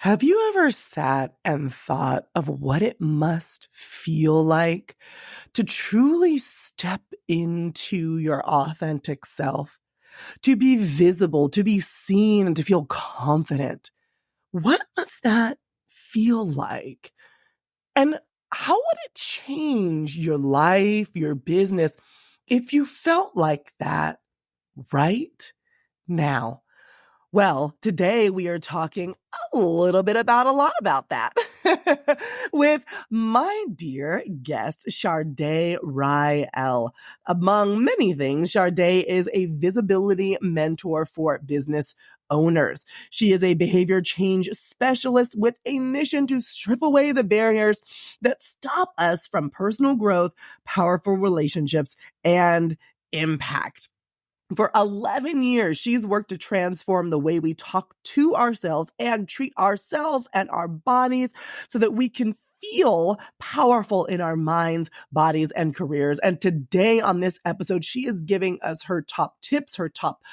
Have you ever sat and thought of what it must feel like to truly step into your authentic self, to be visible, to be seen, and to feel confident? What must that feel like? And how would it change your life, your business, if you felt like that right now? Well, today we are talking a little bit about a lot about that with my dear guest, Chardét Ryel. Among many things, Chardét is a visibility mentor for business owners. She is a behavior change specialist with a mission to strip away the barriers that stop us from personal growth, powerful relationships, and impact. For 11 years, she's worked to transform the way we talk to ourselves and treat ourselves and our bodies so that we can feel powerful in our minds, bodies, and careers. And today on this episode, she is giving us her top tips, her top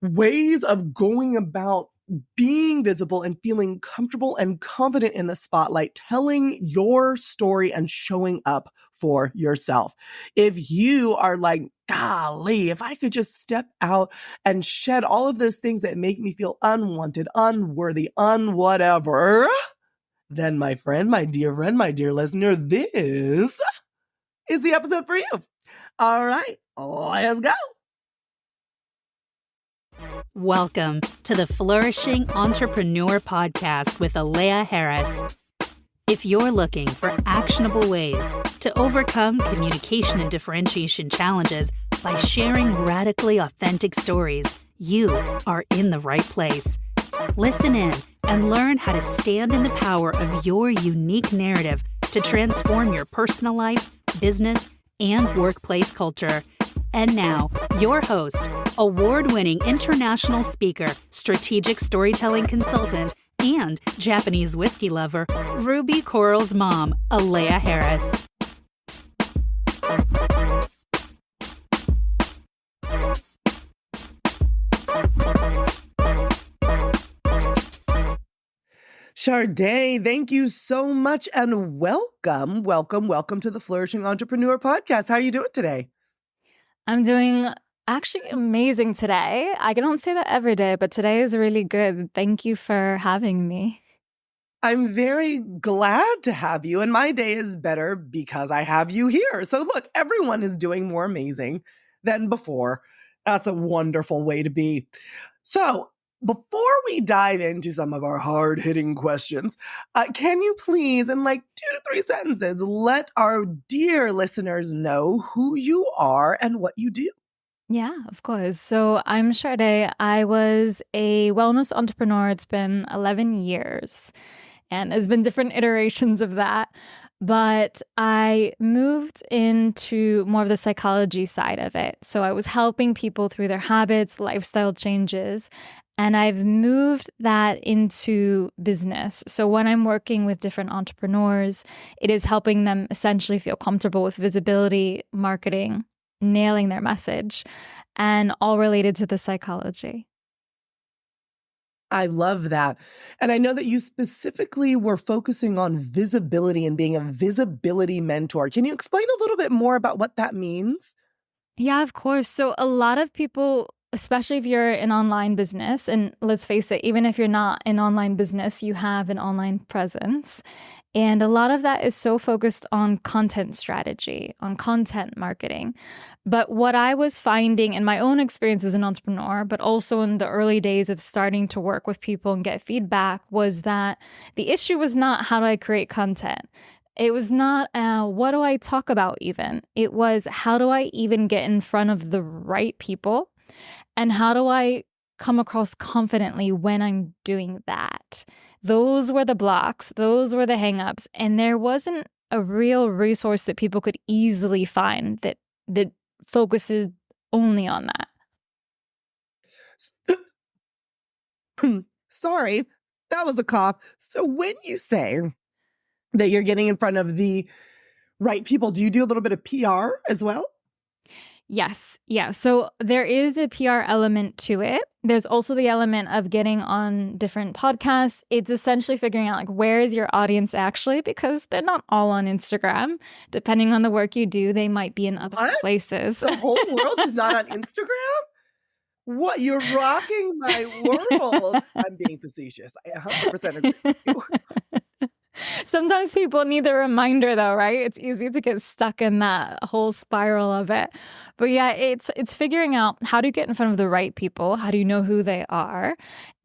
ways of going about being visible and feeling comfortable and confident in the spotlight, telling your story and showing up for yourself. If you are like, golly, if I could just step out and shed all of those things that make me feel unwanted, unworthy, unwhatever, then my friend, my dear listener, this is the episode for you. All right, let's go. Welcome to the Flourishing Entrepreneur Podcast with Alea Harris. If you're looking for actionable ways to overcome communication and differentiation challenges by sharing radically authentic stories, you are in the right place. Listen in and learn how to stand in the power of your unique narrative to transform your personal life, business, and workplace culture. And now, your host, award-winning international speaker, strategic storytelling consultant, and Japanese whiskey lover, Ruby Coral's mom, Alea Harris. Chardét, thank you so much and welcome to the Flourishing Entrepreneur Podcast. How are you doing today? I'm doing actually amazing today. I don't say that every day, but today is really good. Thank you for having me. I'm very glad to have you, and my day is better because I have you here. So look, everyone is doing more amazing than before. That's a wonderful way to be. So before we dive into some of our hard-hitting questions, can you please, in like 2 to 3 sentences, let our dear listeners know who you are and what you do? Yeah, of course. So I'm Chardét. I was a wellness entrepreneur. It's been 11 years, and there's been different iterations of that. But I moved into more of the psychology side of it. So I was helping people through their habits, lifestyle changes, and I've moved that into business. So when I'm working with different entrepreneurs, it is helping them essentially feel comfortable with visibility, marketing, nailing their message, and all related to the psychology. I love that. And I know that you specifically were focusing on visibility and being a visibility mentor. Can you explain a little bit more about what that means? Yeah, of course. So a lot of people, especially if you're an online business, and let's face it, even if you're not an online business, you have an online presence. And a lot of that is so focused on content strategy, on content marketing. But what I was finding in my own experience as an entrepreneur, but also in the early days of starting to work with people and get feedback, was that the issue was not how do I create content? It was not what do I talk about even? It was how do I even get in front of the right people? And how do I come across confidently when I'm doing that? Those were the blocks. Those were the hangups. And there wasn't a real resource that people could easily find that focuses only on that. Sorry, that was a cough. So when you say that you're getting in front of the right people, do you do a little bit of PR as well? Yes. Yeah. So there is a PR element to it. There's also the element of getting on different podcasts. It's essentially figuring out like, where is your audience actually? Because they're not all on Instagram. Depending on the work you do, they might be in other What? places. The whole world is not on Instagram? What? You're rocking my world. I'm being facetious. I 100% agree with you. Sometimes people need the reminder though, right? It's easy to get stuck in that whole spiral of it. But yeah, it's figuring out how do you get in front of the right people? How do you know who they are?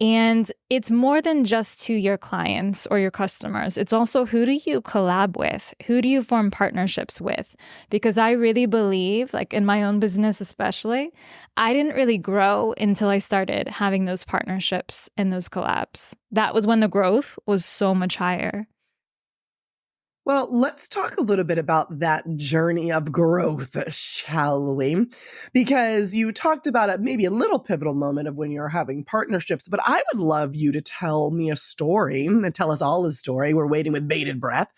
And it's more than just to your clients or your customers. It's also who do you collab with? Who do you form partnerships with? Because I really believe, like in my own business especially, I didn't really grow until I started having those partnerships and those collabs. That was when the growth was so much higher. Well, let's talk a little bit about that journey of growth, shall we? Because you talked about maybe a little pivotal moment of when you're having partnerships, but I would love you to tell me a story and tell us all a story. We're waiting with bated breath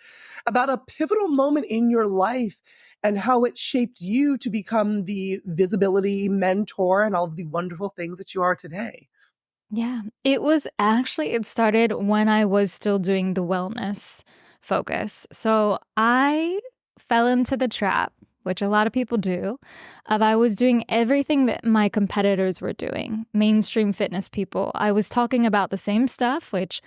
about a pivotal moment in your life and how it shaped you to become the visibility mentor and all of the wonderful things that you are today. Yeah, it started when I was still doing the wellness focus. So I fell into the trap, which a lot of people do, of I was doing everything that my competitors were doing, mainstream fitness people. I was talking about the same stuff, which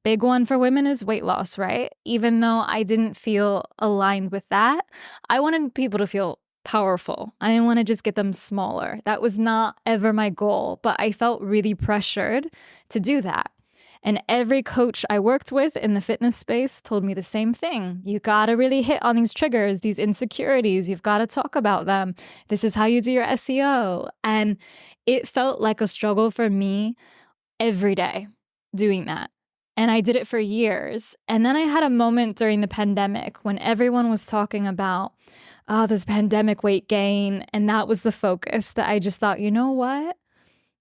big one for women is weight loss, right? Even though I didn't feel aligned with that, I wanted people to feel powerful. I didn't want to just get them smaller. That was not ever my goal, but I felt really pressured to do that. And every coach I worked with in the fitness space told me the same thing. You got to really hit on these triggers, these insecurities. You've got to talk about them. This is how you do your SEO. And it felt like a struggle for me every day doing that. And I did it for years. And then I had a moment during the pandemic when everyone was talking about, oh, this pandemic weight gain. And that was the focus that I just thought, you know what?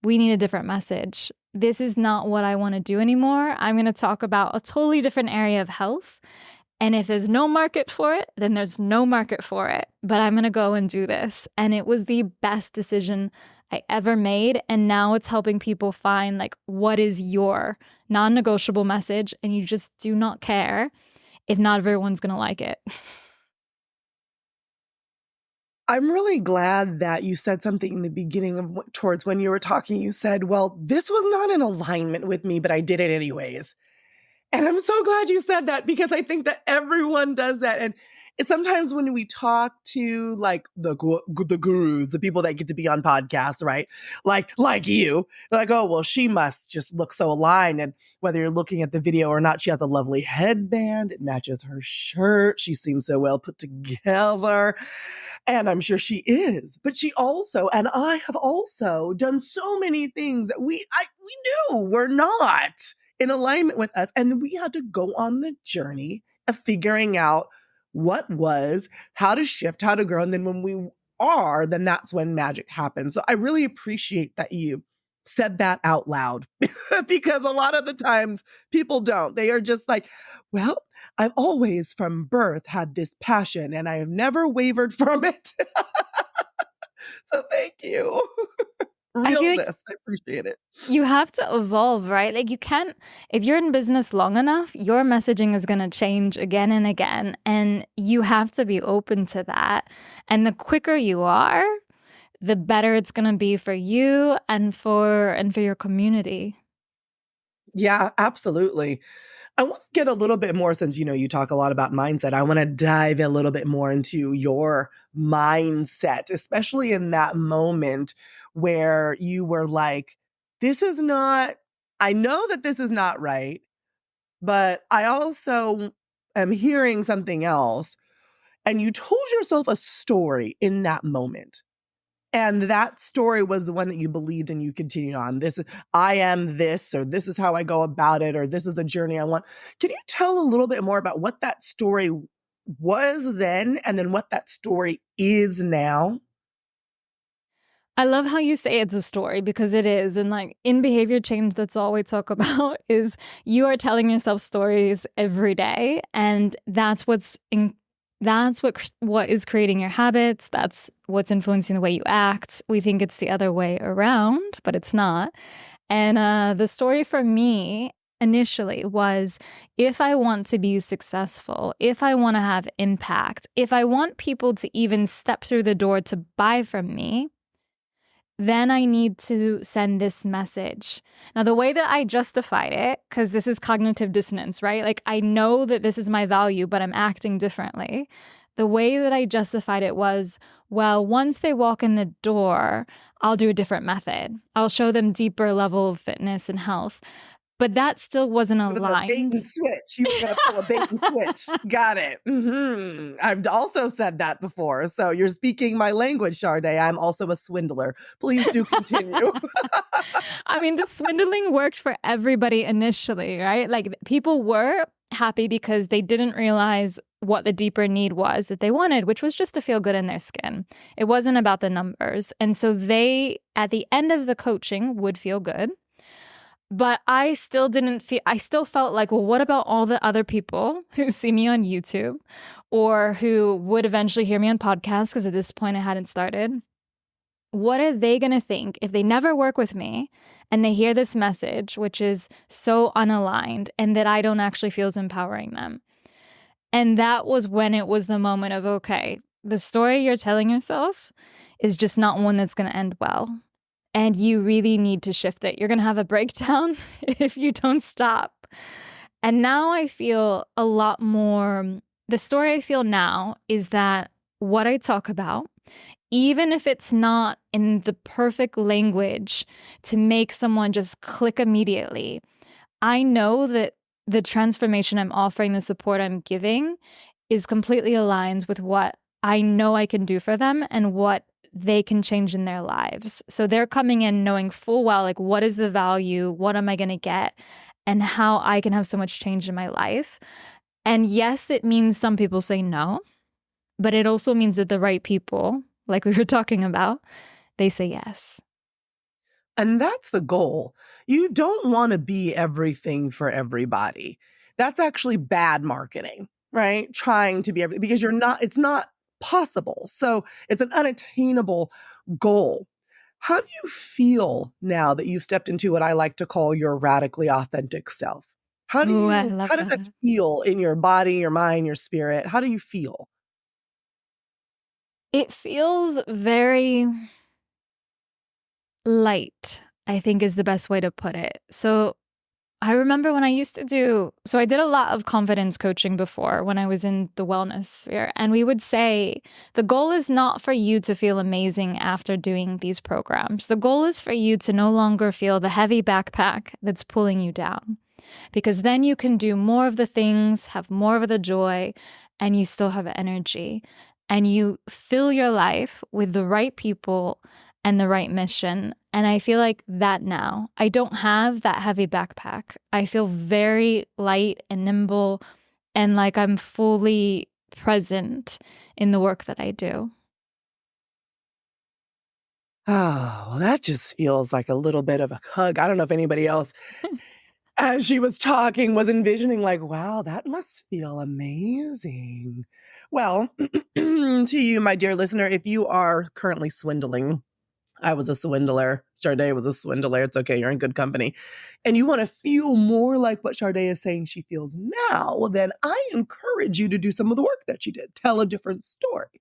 We need a different message. This is not what I want to do anymore. I'm going to talk about a totally different area of health. And if there's no market for it, then there's no market for it. But I'm going to go and do this. And it was the best decision I ever made. And now it's helping people find like, what is your non-negotiable message? And you just do not care if not everyone's going to like it. I'm really glad that you said something in the beginning of towards when you were talking. You said, well, this was not in alignment with me, but I did it anyways. And I'm so glad you said that because I think that everyone does that. And sometimes when we talk to like the gurus, the people that get to be on podcasts, right? Like you, like, oh, well, she must just look so aligned. And whether you're looking at the video or not, she has a lovely headband. It matches her shirt. She seems so well put together. And I'm sure she is. But she also, and I have also done so many things that we knew were not in alignment with us. And we had to go on the journey of figuring out what was, how to shift, how to grow. And then when we are, then that's when magic happens. So I really appreciate that you said that out loud because a lot of the times people don't. They are just like, well, I've always from birth had this passion and I have never wavered from it. So thank you. Realness. I appreciate it. You have to evolve, right? Like you can't, if you're in business long enough, your messaging is going to change again and again. And you have to be open to that. And the quicker you are, the better it's going to be for you and for your community. Yeah, absolutely. I want to get a little bit more since, you talk a lot about mindset. I want to dive a little bit more into your mindset, especially in that moment where you were like, I know that this is not right, but I also am hearing something else. And you told yourself a story in that moment. And that story was the one that you believed and you continued on. I am this, or this is how I go about it, or this is the journey I want. Can you tell a little bit more about what that story was then and then what that story is now? I love how you say it's a story because it is. And like in behavior change, that's all we talk about is you are telling yourself stories every day. And that's what's That's what is creating your habits. That's what's influencing the way you act. We think it's the other way around, but it's not. And the story for me initially was, if I want to be successful, if I want to have impact, if I want people to even step through the door to buy from me, then I need to send this message. Now, the way that I justified it, because this is cognitive dissonance, right? Like, I know that this is my value, but I'm acting differently. The way that I justified it was, well, once they walk in the door, I'll do a different method. I'll show them deeper level of fitness and health. But that still wasn't It was a bait aligned. and switch. You were going to pull a bait and switch. Got it. I've also said that before. So you're speaking my language, Chardét. I'm also a swindler. Please do continue. I mean, the swindling worked for everybody initially, right? Like, people were happy because they didn't realize what the deeper need was that they wanted, which was just to feel good in their skin. It wasn't about the numbers. And so they, at the end of the coaching, would feel good. But I still felt like, well, what about all the other people who see me on YouTube or who would eventually hear me on podcasts? Because at this point I hadn't started. What are they going to think if they never work with me and they hear this message, which is so unaligned and that I don't actually feel is empowering them? And that was when it was the moment of, okay, the story you're telling yourself is just not one that's going to end well. And you really need to shift it. You're going to have a breakdown if you don't stop. And now I feel a lot more, the story I feel now is that what I talk about, even if it's not in the perfect language to make someone just click immediately, I know that the transformation I'm offering, the support I'm giving is completely aligned with what I know I can do for them and what they can change in their lives. So they're coming in knowing full well, like, what is the value? What am I going to get? And how I can have so much change in my life. And yes, it means some people say no, but it also means that the right people, like we were talking about, they say yes. And that's the goal. You don't want to be everything for everybody. That's actually bad marketing, right? Trying to be everything, because it's not possible. So it's an unattainable goal. How do you feel now that you've stepped into what I like to call your radically authentic self? How does that feel in your body, your mind, your spirit? How do you feel? It feels very light, I think is the best way to put it. So I remember when I did a lot of confidence coaching before when I was in the wellness sphere. And we would say, the goal is not for you to feel amazing after doing these programs. The goal is for you to no longer feel the heavy backpack that's pulling you down. Because then you can do more of the things, have more of the joy, and you still have energy. And you fill your life with the right people and the right mission. And I feel like that now. I don't have that heavy backpack. I feel very light and nimble and like I'm fully present in the work that I do. Oh, well, that just feels like a little bit of a hug. I don't know if anybody else, as she was talking, was envisioning like, wow, that must feel amazing. Well, to you, my dear listener, if you are currently swindling, I was a swindler. Chardét was a swindler. It's okay. You're in good company. And you want to feel more like what Chardét is saying she feels now, then I encourage you to do some of the work that she did. Tell a different story.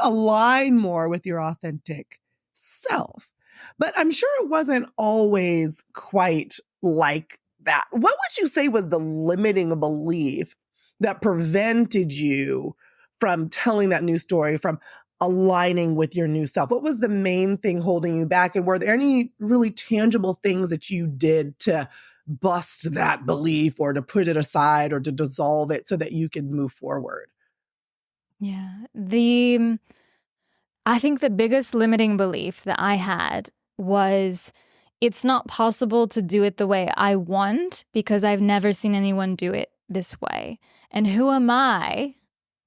Align more with your authentic self. But I'm sure it wasn't always quite like that. What would you say was the limiting belief that prevented you from telling that new story, from aligning with your new self? What was the main thing holding you back? And were there any really tangible things that you did to bust that belief or to put it aside or to dissolve it so that you could move forward? Yeah. I think the biggest limiting belief that I had was it's not possible to do it the way I want because I've never seen anyone do it this way. And who am I?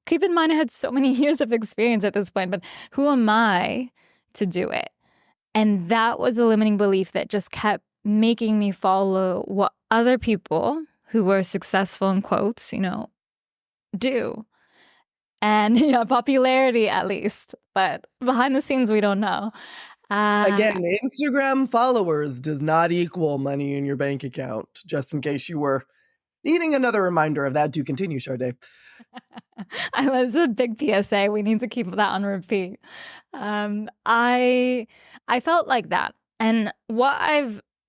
Keep in mind, I had so many years of experience at this point, but who am I to do it? And that was a limiting belief that just kept making me follow what other people who were successful, in quotes, do. and popularity at least. But behind the scenes, we don't know. Again, Instagram followers does not equal money in your bank account, just in case you were needing another reminder of that. Do continue, Chardét. It's a big PSA. We need to keep that on repeat. I felt like that. And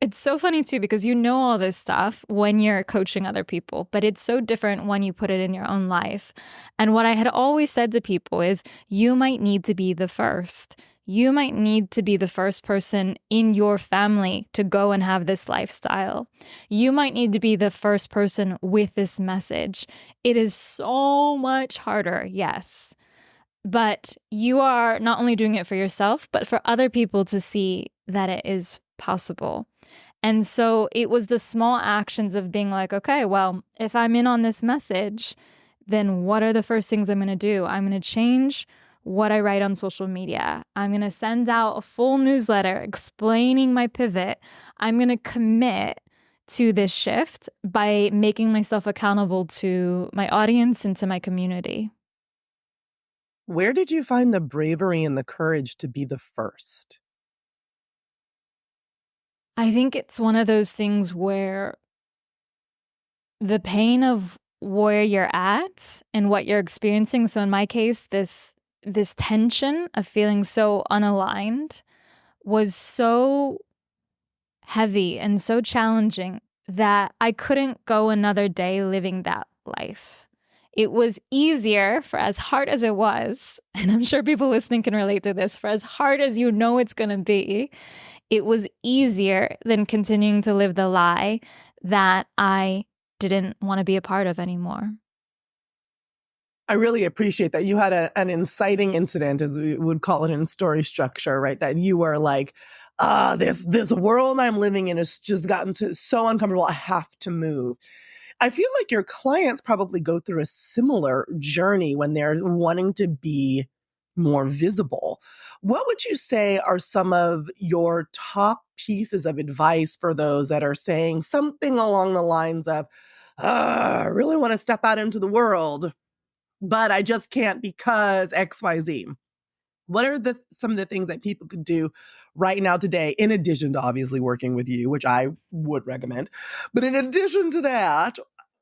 it's so funny too, because you know all this stuff when you're coaching other people, but it's so different when you put it in your own life. And what I had always said to people is, you might need to be the first. You might need to be the first person in your family to go and have this lifestyle. You might need to be the first person with this message. It is so much harder, yes. But you are not only doing it for yourself, but for other people to see that it is possible. And so it was the small actions of being like, okay, well, if I'm in on this message, then what are the first things I'm going to do? I'm going to change what I write on social media. I'm going to send out a full newsletter explaining my pivot. I'm going to commit to this shift by making myself accountable to my audience and to my community. Where did you find the bravery and the courage to be the first? I think it's one of those things where the pain of where you're at and what you're experiencing. So in my case, this tension of feeling so unaligned was so heavy and so challenging that I couldn't go another day living that life. It was easier, for as hard as it was, and I'm sure people listening can relate to this, for as hard as you know it's going to be, it was easier than continuing to live the lie that I didn't want to be a part of anymore. I really appreciate that you had an inciting incident, as we would call it in story structure, right? That you were like, this world I'm living in has just gotten so uncomfortable. I have to move. I feel like your clients probably go through a similar journey when they're wanting to be more visible. What would you say are some of your top pieces of advice for those that are saying something along the lines of, I really want to step out into the world, but I just can't because XYZ? What are some of the things that people could do right now today, in addition to obviously working with you, which I would recommend, but in addition to that,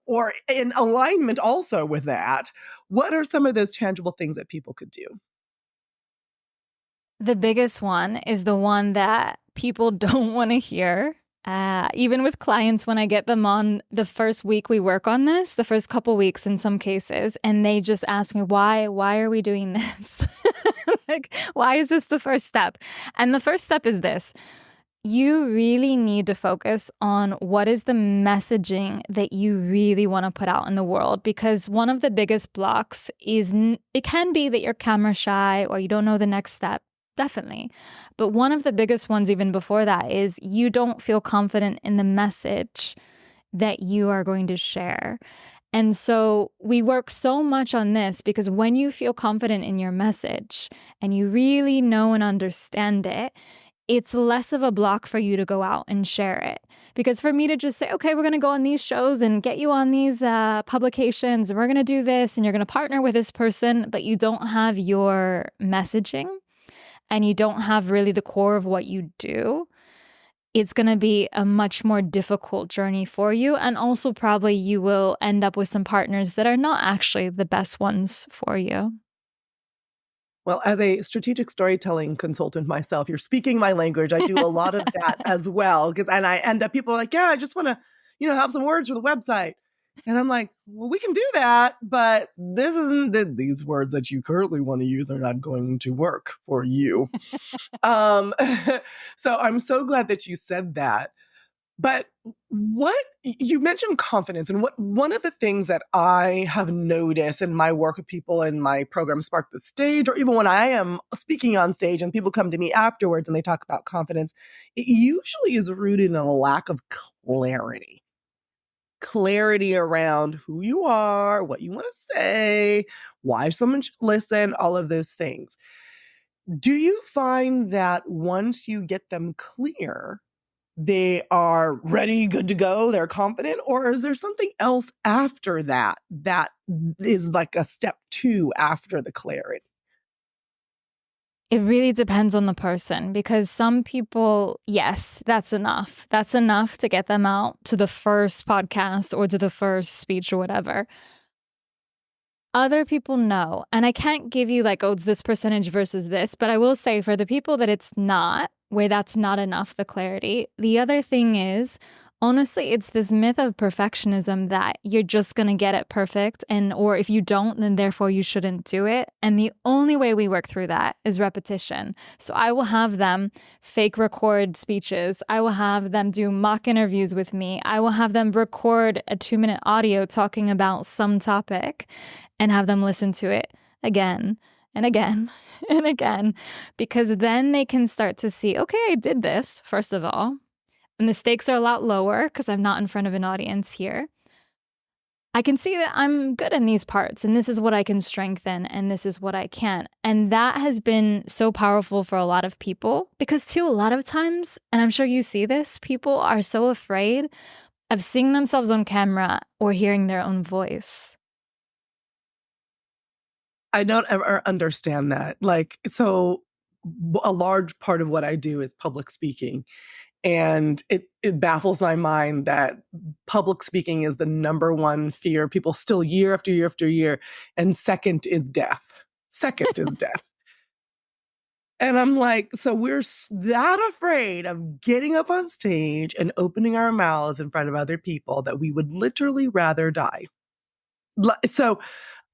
or in alignment also with that, what are some of those tangible things that people could do? The biggest one is the one that people don't want to hear. Even with clients, when I get them on the first week we work on this, the first couple weeks in some cases, and they just ask me, why are we doing this? Like, why is this the first step? And the first step is this. You really need to focus on what is the messaging that you really want to put out in the world, because one of the biggest blocks is it can be that you're camera shy or you don't know the next step. Definitely. But one of the biggest ones even before that is you don't feel confident in the message that you are going to share. And so we work so much on this because when you feel confident in your message and you really know and understand it, it's less of a block for you to go out and share it. Because for me to just say, okay, we're going to go on these shows and get you on these publications, and we're going to do this, and you're going to partner with this person, but you don't have your messaging and you don't have really the core of what you do, it's going to be a much more difficult journey for you. And also probably you will end up with some partners that are not actually the best ones for you. Well, as a strategic storytelling consultant myself, you're speaking my language. I do a lot of that as well. And I end up, people are like, yeah, I just want to, have some words for the website. And I'm like, well, we can do that, but these words that you currently want to use are not going to work for you. So I'm so glad that you said that. But what you mentioned confidence, and one of the things that I have noticed in my work with people in my program Spark the Stage, or even when I am speaking on stage and people come to me afterwards and they talk about confidence, it usually is rooted in a lack of clarity around who you are, what you want to say, why someone should listen, all of those things. Do you find that once you get them clear, they are ready, good to go, they're confident? Or is there something else after that that is like a step 2 after the clarity? It really depends on the person, because some people, yes, that's enough. That's enough to get them out to the first podcast or to the first speech or whatever. Other people, no. And I can't give you like, oh, it's this percentage versus this, but I will say for the people that it's not, where that's not enough, the clarity. The other thing is, honestly, it's this myth of perfectionism that you're just going to get it perfect. Or if you don't, then therefore you shouldn't do it. And the only way we work through that is repetition. So I will have them fake record speeches. I will have them do mock interviews with me. I will have them record a 2-minute audio talking about some topic and have them listen to it again and again and again, because then they can start to see, okay, I did this, first of all. And the stakes are a lot lower because I'm not in front of an audience here. I can see that I'm good in these parts, and this is what I can strengthen, and this is what I can't. And that has been so powerful for a lot of people, because too, a lot of times, and I'm sure you see this, people are so afraid of seeing themselves on camera or hearing their own voice. I don't ever understand that. Like, so a large part of what I do is public speaking. And it baffles my mind that public speaking is the number one fear people still year after year after year. And second is death. Second is death. And I'm like, so we're that afraid of getting up on stage and opening our mouths in front of other people that we would literally rather die. So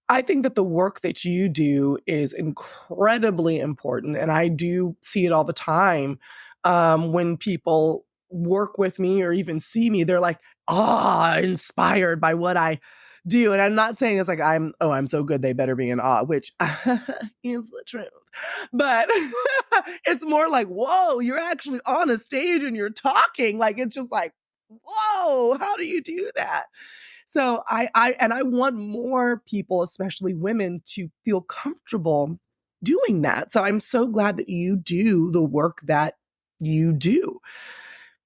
I think that the work that you do is incredibly important. And I do see it all the time. When people work with me or even see me, they're like, inspired by what I do. And I'm not saying it's like, I'm so good, they better be in awe, which is the truth. But it's more like, whoa, you're actually on a stage and you're talking. Like, it's just like, whoa, how do you do that? So I want more people, especially women, to feel comfortable doing that. So I'm so glad that you do the work that you do.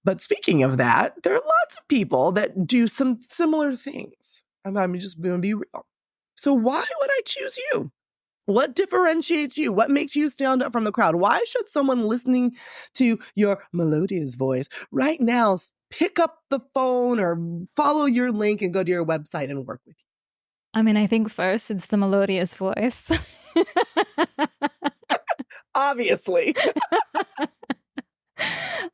But speaking of that, there are lots of people that do some similar things. I'm just going to be real. So why would I choose you? What differentiates you? What makes you stand up from the crowd? Why should someone listening to your melodious voice right now pick up the phone or follow your link and go to your website and work with you? I mean, I think first it's the melodious voice. Obviously.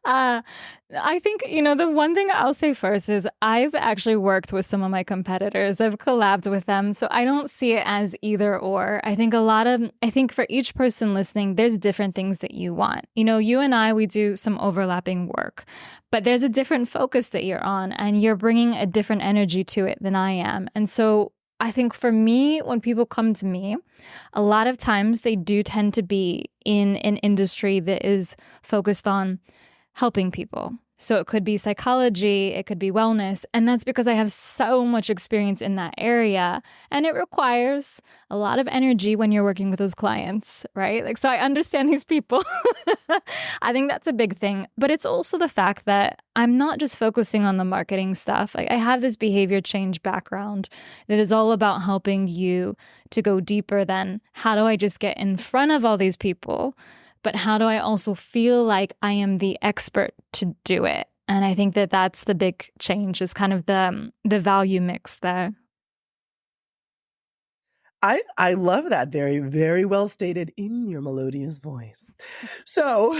I think, the one thing I'll say first is I've actually worked with some of my competitors. I've collabed with them. So I don't see it as either or. I think for each person listening, there's different things that you want. You and I, we do some overlapping work, but there's a different focus that you're on, and you're bringing a different energy to it than I am. And so I think for me, when people come to me, a lot of times they do tend to be in an industry that is focused on helping people. So it could be psychology, it could be wellness, and that's because I have so much experience in that area, and it requires a lot of energy when you're working with those clients, right? Like, so I understand these people. I think that's a big thing, but it's also the fact that I'm not just focusing on the marketing stuff. Like, I have this behavior change background that is all about helping you to go deeper than how do I just get in front of all these people, but how do I also feel like I am the expert to do it? And I think that that's the big change, is kind of the value mix there. I love that. Very, very well stated in your melodious voice. So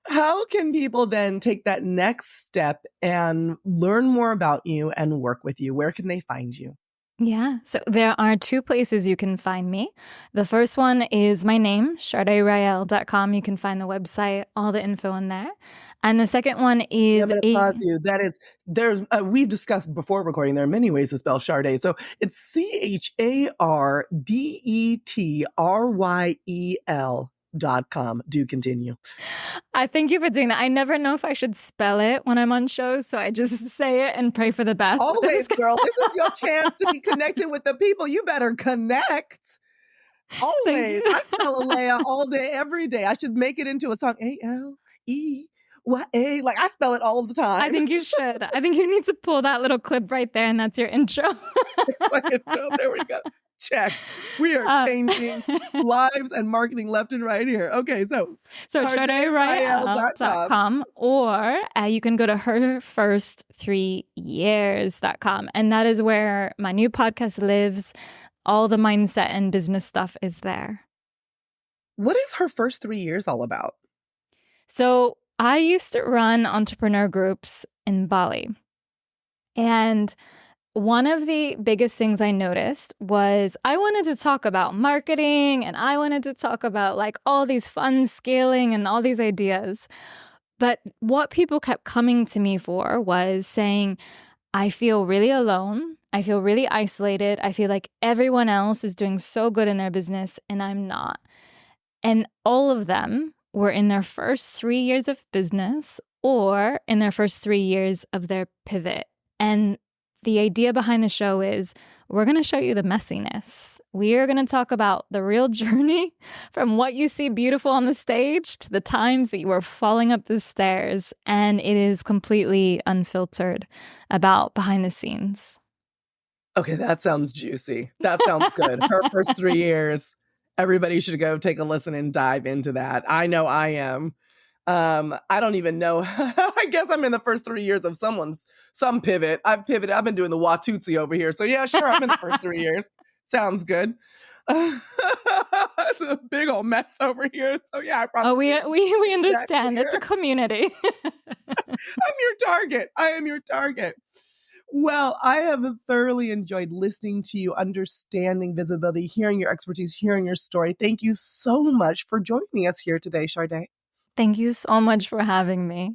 how can people then take that next step and learn more about you and work with you? Where can they find you? Yeah, so there are 2 places you can find me. The first one is my name, ChardétRyel.com. You can find the website, all the info in there. And the second one is... I'm going to pause you. That is, we've discussed before recording, there are many ways to spell Chardé. So it's ChardétRyel.com. Do continue. I thank you for doing that. I never know if I should spell it when I'm on shows, so I just say it and pray for the best. Always, girl. This is your chance to be connected with the people. You better connect. Always. I spell Alea all day, every day. I should make it into a song. Chardét. Like, I spell it all the time. I think you should. I think you need to pull that little clip right there, and that's your intro. There we go. Check. We are changing lives and marketing left and right here. Okay, so ChardétRyel.com, or you can go to herfirst3years.com, and that is where my new podcast lives. All the mindset and business stuff is there. What is Her First 3 Years all about? So I used to run entrepreneur groups in Bali, and one of the biggest things I noticed was I wanted to talk about marketing, and I wanted to talk about like all these fun scaling and all these ideas. But what people kept coming to me for was saying, I feel really alone. I feel really isolated. I feel like everyone else is doing so good in their business and I'm not. And all of them were in their first 3 years of business or in their first 3 years of their pivot. And the idea behind the show is we're going to show you the messiness. We are going to talk about the real journey from what you see beautiful on the stage to the times that you were falling up the stairs. And it is completely unfiltered about behind the scenes. Okay, that sounds juicy. That sounds good. Her First 3 Years. Everybody should go take a listen and dive into that. I know I am. I don't even know. I guess I'm in the first 3 years of some pivot. I've pivoted. I've been doing the Watusi over here. So yeah, sure. I'm in the first 3 years. Sounds good. It's a big old mess over here. So yeah, I probably. Oh, we understand. It's a community. I'm your target. I am your target. Well, I have thoroughly enjoyed listening to you, understanding visibility, hearing your expertise, hearing your story. Thank you so much for joining us here today, Chardét. Thank you so much for having me.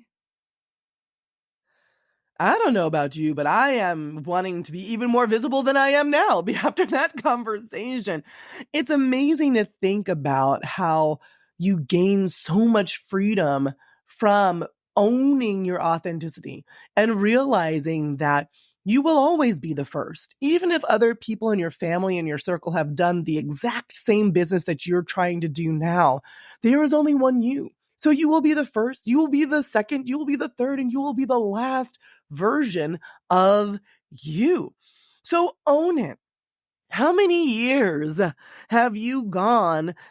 I don't know about you, but I am wanting to be even more visible than I am now after that conversation. It's amazing to think about how you gain so much freedom from owning your authenticity and realizing that you will always be the first. Even if other people in your family and your circle have done the exact same business that you're trying to do now, there is only one you. So you will be the first, you will be the second, you will be the third, and you will be the last version of you. So own it. How many years have you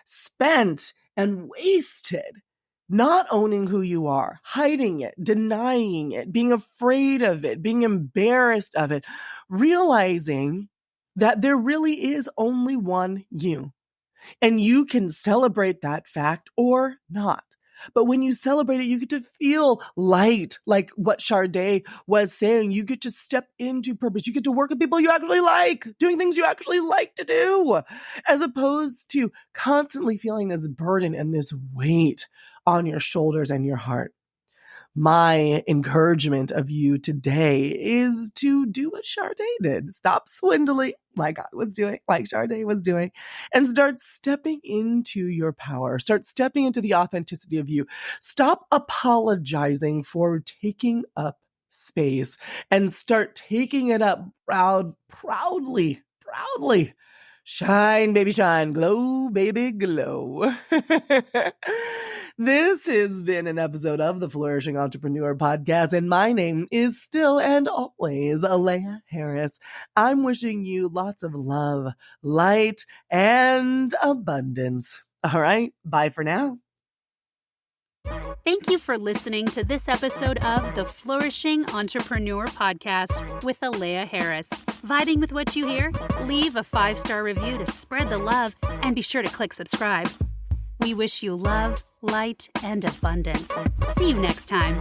spent and wasted not owning who you are, hiding it, denying it, being afraid of it, being embarrassed of it, realizing that there really is only one you. And you can celebrate that fact or not. But when you celebrate it, you get to feel light, like what Chardét was saying. You get to step into purpose. You get to work with people you actually like, doing things you actually like to do, as opposed to constantly feeling this burden and this weight on your shoulders and your heart. My encouragement of you today is to do what Chardét did. Stop swindling like I was doing, like Chardét was doing, and start stepping into your power. Start stepping into the authenticity of you. Stop apologizing for taking up space and start taking it up proudly. Shine, baby, shine. Glow, baby, glow. This has been an episode of the Flourishing Entrepreneur Podcast, and my name is still and always Leah Harris. I'm wishing you lots of love, light, and abundance. All right, bye for now. Thank you for listening to this episode of the Flourishing Entrepreneur Podcast with Leah Harris. Vibing with what you hear? Leave a 5-star review to spread the love, and be sure to click subscribe. We wish you love, light, and abundance. See you next time.